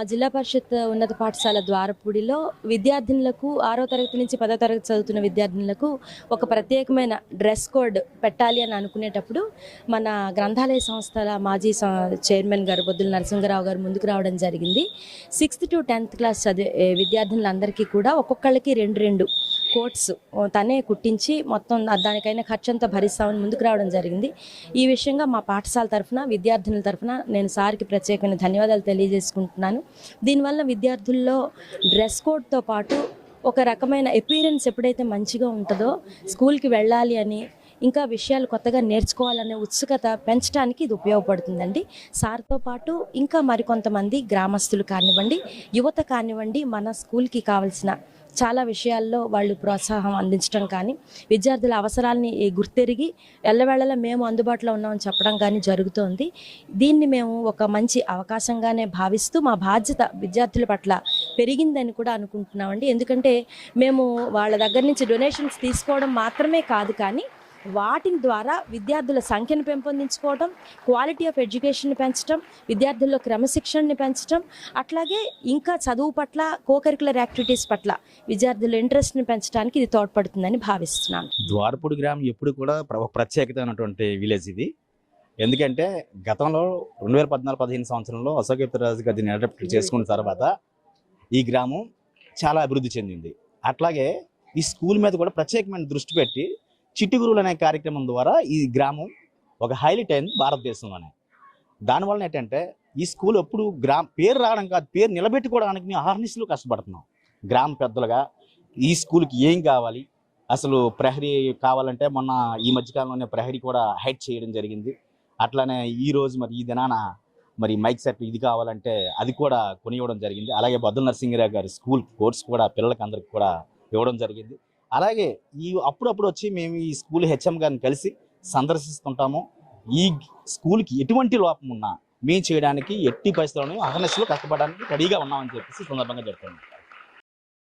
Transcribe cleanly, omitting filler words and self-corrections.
జిల్లా పరిషత్ ఉన్నత పాఠశాల ద్వారపూడిలో విద్యార్థినులకు 6వ తరగతి నుంచి 10వ తరగతి చదువుతున్న విద్యార్థినులకు ఒక ప్రత్యేకమైన డ్రెస్ కోడ్ పెట్టాలి అని అనుకునేటప్పుడు మన గ్రంథాలయ సంస్థల మాజీ చైర్మన్ గారు బొద్దుల నరసింహరావు గారు ముందుకు రావడం జరిగింది. 6th to 10th క్లాస్ చదివే విద్యార్థినులందరికీ కూడా ఒక్కొక్కళ్ళకి 2 కోట్స్ తనే కుట్టించి మొత్తం దానికైనా ఖర్చంతా భరిస్తామని ముందుకు రావడం జరిగింది. ఈ విషయంగా మా పాఠశాల తరఫున విద్యార్థినుల తరఫున నేను సార్కి ప్రత్యేకమైన ధన్యవాదాలు తెలియజేసుకుంటున్నాను. దీనివల్ల విద్యార్థుల్లో డ్రెస్ కోడ్తో పాటు ఒక రకమైన అపీరెన్స్ ఎప్పుడైతే మంచిగా ఉంటుందో స్కూల్కి వెళ్ళాలి అని ఇంకా విషయాలు కొత్తగా నేర్చుకోవాలనే ఉత్సుకత పెంచడానికి ఇది ఉపయోగపడుతుందండి. సార్తో పాటు ఇంకా మరికొంతమంది గ్రామస్తులు కానివ్వండి, యువత కానివ్వండి, మన స్కూల్కి కావాల్సిన చాలా విషయాల్లో వాళ్ళు ప్రోత్సాహం అందించడం కానీ, విద్యార్థుల అవసరాలని గుర్తెరిగి ఎల్లవేళలా మేము అందుబాటులో ఉన్నామని చెప్పడం కానీ జరుగుతోంది. దీన్ని మేము ఒక మంచి అవకాశంగానే భావిస్తూ మా బాధ్యత విద్యార్థుల పట్ల పెరిగిందని కూడా అనుకుంటున్నామండి. ఎందుకంటే మేము వాళ్ళ దగ్గర నుంచి డొనేషన్స్ తీసుకోవడం మాత్రమే కాదు, కానీ వాటి ద్వారా విద్యార్థుల సంఖ్యను పెంపొందించుకోవడం, క్వాలిటీ ఆఫ్ ఎడ్యుకేషన్ని పెంచడం, విద్యార్థుల్లో క్రమశిక్షణని పెంచడం, అట్లాగే ఇంకా చదువు పట్ల కోకరికులర్ యాక్టివిటీస్ పట్ల విద్యార్థుల ఇంట్రెస్ట్ని పెంచడానికి ఇది తోడ్పడుతుందని భావిస్తున్నాను. ద్వారపూడి గ్రామం ఎప్పుడు కూడా ప్రత్యేకత అయినటువంటి విలేజ్ ఇది. ఎందుకంటే గతంలో 2014-15 సంవత్సరంలో అశోక్ గారిని అడాప్ట్ చేసుకున్న తర్వాత ఈ గ్రామం చాలా అభివృద్ధి చెందింది. అట్లాగే ఈ స్కూల్ మీద కూడా ప్రత్యేకమైన దృష్టి పెట్టి చిట్టుగురువులు అనే కార్యక్రమం ద్వారా ఈ గ్రామం ఒక హైలైట్ అయింది భారతదేశంలోనే. దానివల్ల ఏంటంటే ఈ స్కూల్ ఎప్పుడు పేరు రావడం కాదు, పేరు నిలబెట్టుకోవడానికి మేము అహర్నిశలు కష్టపడుతున్నాం. గ్రామ పెద్దలుగా ఈ స్కూల్కి ఏం కావాలి, అసలు ప్రహరీ కావాలంటే మొన్న ఈ మధ్యకాలంలోనే ప్రహరీ కూడా హైట్ చేయడం జరిగింది. అట్లానే ఈరోజు మరి ఈ దినాన మరి మైక్ సెట్ ఇది కావాలంటే అది కూడా కొనివ్వడం జరిగింది. అలాగే బొద్దుల నరసింహరావు గారి స్కూల్ కోర్స్ కూడా పిల్లలకి అందరికి కూడా ఇవ్వడం జరిగింది. అలాగే అప్పుడప్పుడు వచ్చి మేము ఈ స్కూల్ హెచ్ఎం గారిని కలిసి సందర్శిస్తుంటాము. ఈ స్కూల్కి ఎటువంటి లోపం ఉన్నా మేము చేయడానికి ఎట్టి పరిస్థితుల్లోనూ అహర్నిశలు కష్టపడడానికి రెడీగా ఉన్నామని చెప్పేసి సందర్భంగా చెప్తాను.